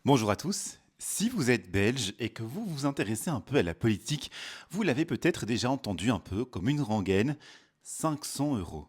Bonjour à tous. Si vous êtes belge et que vous vous intéressez un peu à la politique, vous l'avez peut-être déjà entendu un peu comme une rengaine, 500 euros.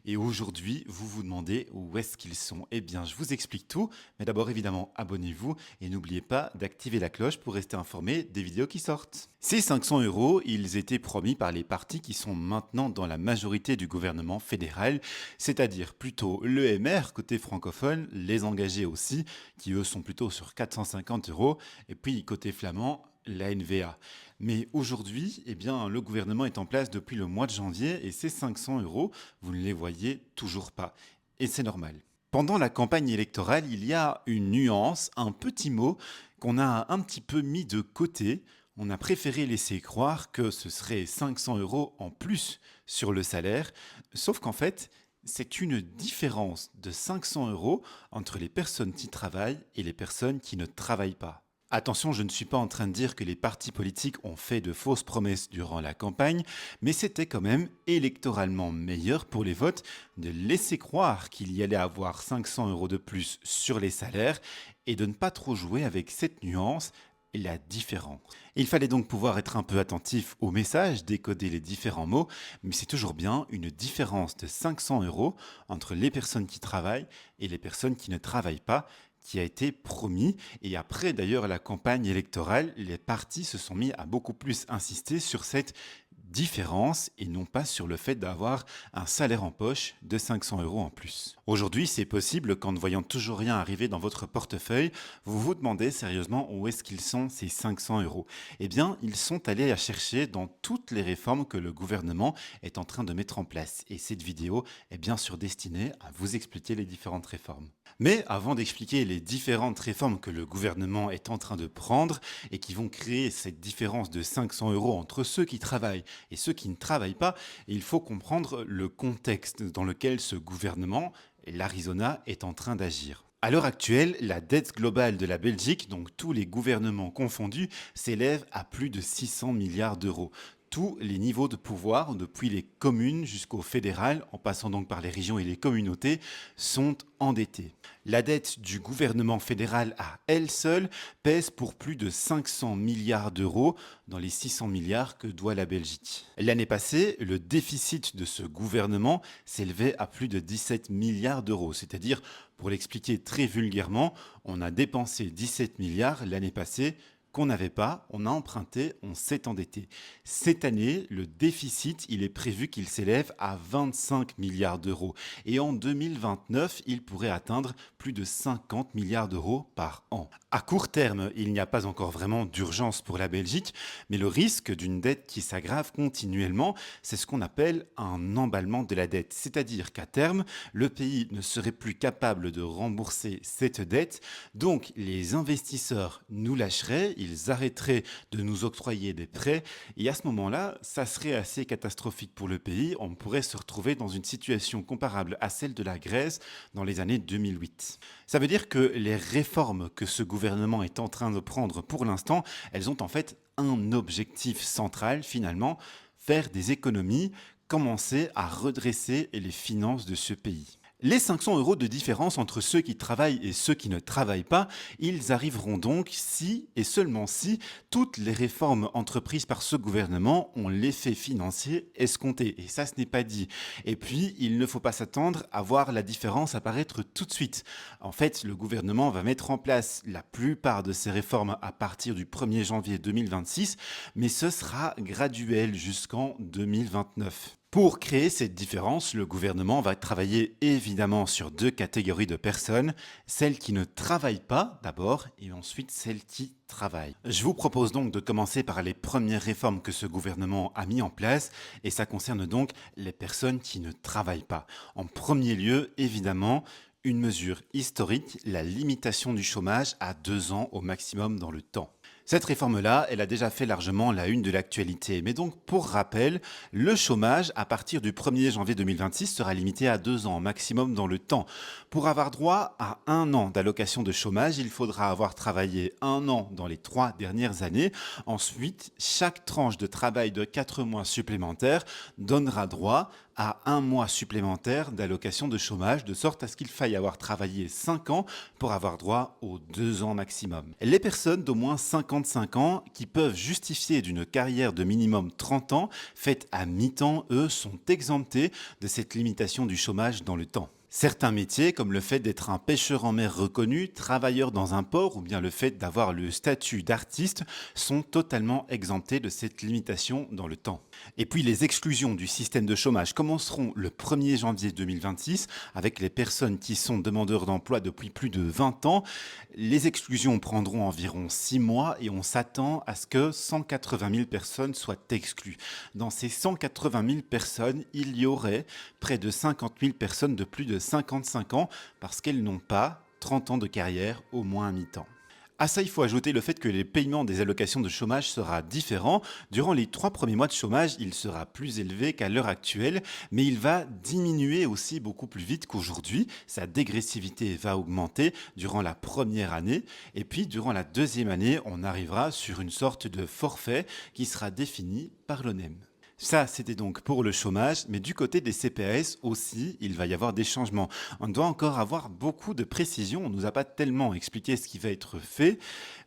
Et aujourd'hui, vous vous demandez où est-ce qu'ils sont. Eh bien, je vous explique tout, mais d'abord évidemment, abonnez-vous et n'oubliez pas d'activer la cloche pour rester informé des vidéos qui sortent. Ces 500 euros, ils étaient promis par les partis qui sont maintenant dans la majorité du gouvernement fédéral, c'est-à-dire plutôt l'EMR côté francophone, les engagés aussi, qui eux sont plutôt sur 450 euros, et puis côté flamand, la NVA. Mais aujourd'hui, eh bien, le gouvernement est en place depuis le mois de janvier et ces 500 euros, vous ne les voyez toujours pas. Et c'est normal. Pendant la campagne électorale, il y a une nuance, un petit mot qu'on a un petit peu mis de côté. On a préféré laisser croire que ce serait 500 euros en plus sur le salaire, sauf qu'en fait, c'est une différence de 500 euros entre les personnes qui travaillent et les personnes qui ne travaillent pas. Attention, je ne suis pas en train de dire que les partis politiques ont fait de fausses promesses durant la campagne, mais c'était quand même électoralement meilleur pour les votes de laisser croire qu'il y allait avoir 500 euros de plus sur les salaires et de ne pas trop jouer avec cette nuance et la différence. Il fallait donc pouvoir être un peu attentif au message, décoder les différents mots, mais c'est toujours bien une différence de 500 euros entre les personnes qui travaillent et les personnes qui ne travaillent pas, qui a été promis. Et après d'ailleurs la campagne électorale, les partis se sont mis à beaucoup plus insister sur cette différence et non pas sur le fait d'avoir un salaire en poche de 500 euros en plus. Aujourd'hui, c'est possible qu'en ne voyant toujours rien arriver dans votre portefeuille, vous vous demandez sérieusement où est-ce qu'ils sont ces 500 euros. Eh bien, ils sont allés à chercher dans toutes les réformes que le gouvernement est en train de mettre en place. Et cette vidéo est bien sûr destinée à vous expliquer les différentes réformes. Mais avant d'expliquer les différentes réformes que le gouvernement est en train de prendre et qui vont créer cette différence de 500 euros entre ceux qui travaillent et ceux qui ne travaillent pas, il faut comprendre le contexte dans lequel ce gouvernement, l'Arizona, est en train d'agir. À l'heure actuelle, la dette globale de la Belgique, donc tous les gouvernements confondus, s'élève à plus de 600 milliards d'euros. Tous les niveaux de pouvoir, depuis les communes jusqu'au fédéral, en passant donc par les régions et les communautés, sont endettés. La dette du gouvernement fédéral à elle seule pèse pour plus de 500 milliards d'euros dans les 600 milliards que doit la Belgique. L'année passée, le déficit de ce gouvernement s'élevait à plus de 17 milliards d'euros, c'est-à-dire, pour l'expliquer très vulgairement, on a dépensé 17 milliards l'année passée qu'on n'avait pas, on a emprunté, on s'est endetté. Cette année, le déficit, il est prévu qu'il s'élève à 25 milliards d'euros. Et en 2029, il pourrait atteindre plus de 50 milliards d'euros par an. À court terme, il n'y a pas encore vraiment d'urgence pour la Belgique, mais le risque d'une dette qui s'aggrave continuellement, c'est ce qu'on appelle un emballement de la dette. C'est-à-dire qu'à terme, le pays ne serait plus capable de rembourser cette dette, donc les investisseurs nous lâcheraient, ils arrêteraient de nous octroyer des prêts et à ce moment-là, ça serait assez catastrophique pour le pays. On pourrait se retrouver dans une situation comparable à celle de la Grèce dans les années 2008. Ça veut dire que les réformes que ce gouvernement est en train de prendre pour l'instant, elles ont en fait un objectif central finalement, faire des économies, commencer à redresser les finances de ce pays. Les 500 euros de différence entre ceux qui travaillent et ceux qui ne travaillent pas, ils arriveront donc si et seulement si toutes les réformes entreprises par ce gouvernement ont l'effet financier escompté. Et ça, ce n'est pas dit. Et puis, il ne faut pas s'attendre à voir la différence apparaître tout de suite. En fait, le gouvernement va mettre en place la plupart de ces réformes à partir du 1er janvier 2026, mais ce sera graduel jusqu'en 2029. Pour créer cette différence, le gouvernement va travailler évidemment sur deux catégories de personnes, celles qui ne travaillent pas d'abord et ensuite celles qui travaillent. Je vous propose donc de commencer par les premières réformes que ce gouvernement a mis en place et ça concerne donc les personnes qui ne travaillent pas. En premier lieu, évidemment, une mesure historique, la limitation du chômage à 2 ans au maximum dans le temps. Cette réforme-là, elle a déjà fait largement la une de l'actualité. Mais donc, pour rappel, le chômage, à partir du 1er janvier 2026, sera limité à 2 ans maximum dans le temps. Pour avoir droit à 1 an d'allocation de chômage, il faudra avoir travaillé 1 an dans les 3 dernières années. Ensuite, chaque tranche de travail de 4 mois supplémentaires donnera droit à un mois supplémentaire d'allocation de chômage, de sorte à ce qu'il faille avoir travaillé 5 ans pour avoir droit aux 2 ans maximum. Les personnes d'au moins 55 ans qui peuvent justifier d'une carrière de minimum 30 ans faite à mi-temps, eux, sont exemptés de cette limitation du chômage dans le temps. Certains métiers, comme le fait d'être un pêcheur en mer reconnu, travailleur dans un port ou bien le fait d'avoir le statut d'artiste, sont totalement exemptés de cette limitation dans le temps. Et puis les exclusions du système de chômage commenceront le 1er janvier 2026 avec les personnes qui sont demandeurs d'emploi depuis plus de 20 ans. Les exclusions prendront environ 6 mois et on s'attend à ce que 180 000 personnes soient exclues. Dans ces 180 000 personnes, il y aurait près de 50 000 personnes de plus de 55 ans parce qu'elles n'ont pas 30 ans de carrière au moins à mi-temps. À ça, il faut ajouter le fait que les paiements des allocations de chômage sera différent. Durant les 3 premiers mois de chômage, il sera plus élevé qu'à l'heure actuelle, mais il va diminuer aussi beaucoup plus vite qu'aujourd'hui. Sa dégressivité va augmenter durant la première année, et puis durant la deuxième année, on arrivera sur une sorte de forfait qui sera défini par l'ONEM. Ça, c'était donc pour le chômage, mais du côté des CPAS aussi, il va y avoir des changements. On doit encore avoir beaucoup de précisions, on ne nous a pas tellement expliqué ce qui va être fait,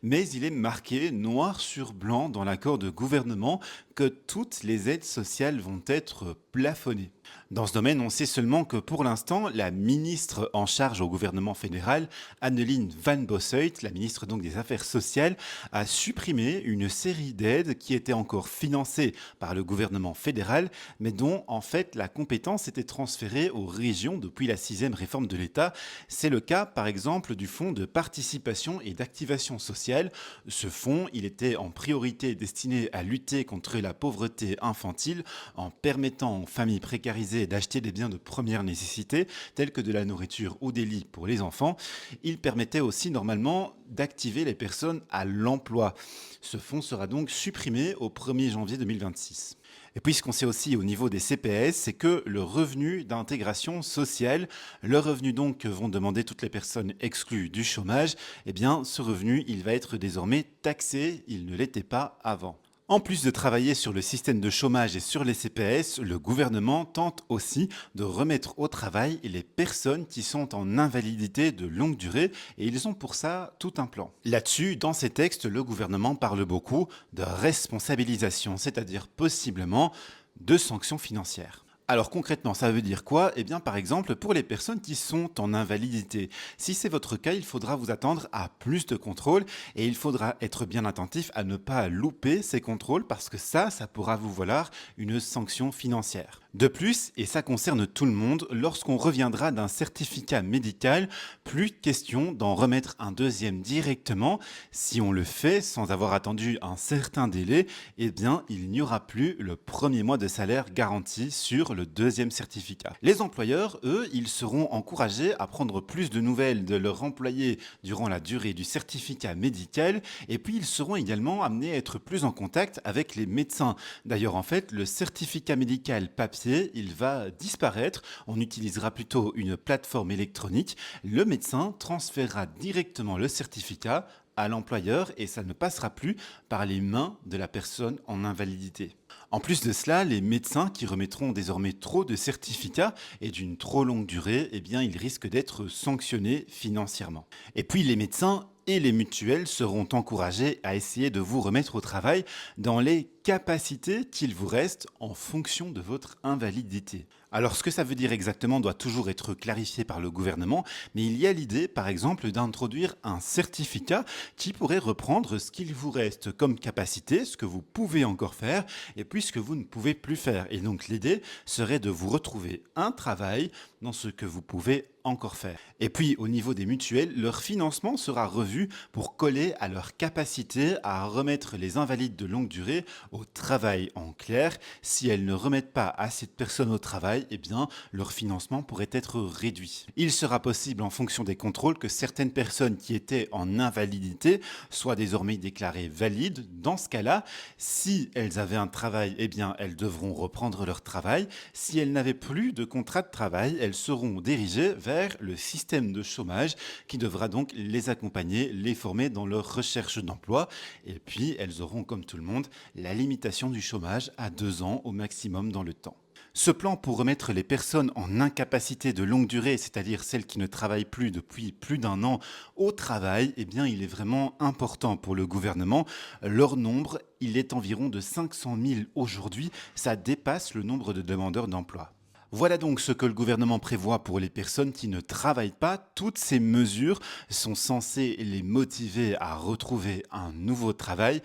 mais il est marqué noir sur blanc dans l'accord de gouvernement que toutes les aides sociales vont être plafonnées. Dans ce domaine, on sait seulement que pour l'instant, la ministre en charge au gouvernement fédéral, Anneline Van Bossuyt, la ministre donc des Affaires sociales, a supprimé une série d'aides qui étaient encore financées par le gouvernement fédéral, mais dont en fait la compétence était transférée aux régions depuis la 6e réforme de l'État. C'est le cas par exemple du fonds de participation et d'activation sociale. Ce fonds, il était en priorité destiné à lutter contre la pauvreté infantile en permettant aux familles précarisées d'acheter des biens de première nécessité, tels que de la nourriture ou des lits pour les enfants. Il permettait aussi normalement d'activer les personnes à l'emploi. Ce fonds sera donc supprimé au 1er janvier 2026. Et puis ce qu'on sait aussi au niveau des CPS, c'est que le revenu d'intégration sociale, le revenu donc que vont demander toutes les personnes exclues du chômage, eh bien ce revenu, il va être désormais taxé, il ne l'était pas avant. En plus de travailler sur le système de chômage et sur les CPS, le gouvernement tente aussi de remettre au travail les personnes qui sont en invalidité de longue durée et ils ont pour ça tout un plan. Là-dessus, dans ces textes, le gouvernement parle beaucoup de responsabilisation, c'est-à-dire possiblement de sanctions financières. Alors concrètement, ça veut dire quoi? Eh bien par exemple pour les personnes qui sont en invalidité. Si c'est votre cas, il faudra vous attendre à plus de contrôles et il faudra être bien attentif à ne pas louper ces contrôles parce que ça pourra vous valoir une sanction financière. De plus, et ça concerne tout le monde, lorsqu'on reviendra d'un certificat médical, plus question d'en remettre un deuxième directement. Si on le fait sans avoir attendu un certain délai, eh bien il n'y aura plus le premier mois de salaire garanti sur le deuxième certificat. Les employeurs, eux, ils seront encouragés à prendre plus de nouvelles de leurs employés durant la durée du certificat médical et puis ils seront également amenés à être plus en contact avec les médecins. D'ailleurs, en fait, le certificat médical papier, il va disparaître. On utilisera plutôt une plateforme électronique. Le médecin transférera directement le certificat à l'employeur et ça ne passera plus par les mains de la personne en invalidité. En plus de cela, les médecins qui remettront désormais trop de certificats et d'une trop longue durée, eh bien, ils risquent d'être sanctionnés financièrement. Et puis les médecins et les mutuelles seront encouragés à essayer de vous remettre au travail dans les capacités qu'il vous reste en fonction de votre invalidité. Alors ce que ça veut dire exactement doit toujours être clarifié par le gouvernement, mais il y a l'idée par exemple d'introduire un certificat qui pourrait reprendre ce qu'il vous reste comme capacité, ce que vous pouvez encore faire et puis ce que vous ne pouvez plus faire. Et donc l'idée serait de vous retrouver un travail dans ce que vous pouvez encore faire. Et puis au niveau des mutuelles, leur financement sera revu pour coller à leur capacité à remettre les invalides de longue durée au travail. En clair, si elles ne remettent pas assez de personnes au travail, eh bien leur financement pourrait être réduit. Il sera possible en fonction des contrôles que certaines personnes qui étaient en invalidité soient désormais déclarées valides. Dans ce cas-là, si elles avaient un travail, eh bien elles devront reprendre leur travail. Si elles n'avaient plus de contrat de travail, elles seront dirigées vers le système de chômage qui devra donc les accompagner, les former dans leur recherche d'emploi. Et puis, elles auront, comme tout le monde, la limitation du chômage à 2 ans au maximum dans le temps. Ce plan pour remettre les personnes en incapacité de longue durée, c'est-à-dire celles qui ne travaillent plus depuis plus d'un an au travail, eh bien, il est vraiment important pour le gouvernement. Leur nombre, il est environ de 500 000 aujourd'hui. Ça dépasse le nombre de demandeurs d'emploi. Voilà donc ce que le gouvernement prévoit pour les personnes qui ne travaillent pas. Toutes ces mesures sont censées les motiver à retrouver un nouveau travail.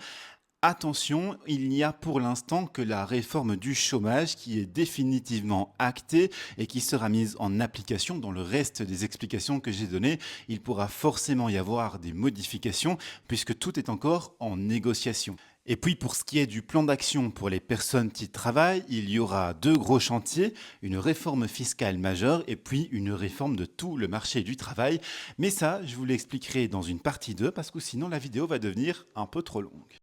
Attention, il n'y a pour l'instant que la réforme du chômage qui est définitivement actée et qui sera mise en application. Dans le reste des explications que j'ai données, il pourra forcément y avoir des modifications puisque tout est encore en négociation. Et puis pour ce qui est du plan d'action pour les personnes qui travaillent, il y aura deux gros chantiers, une réforme fiscale majeure et puis une réforme de tout le marché du travail. Mais ça, je vous l'expliquerai dans une partie 2 parce que sinon la vidéo va devenir un peu trop longue.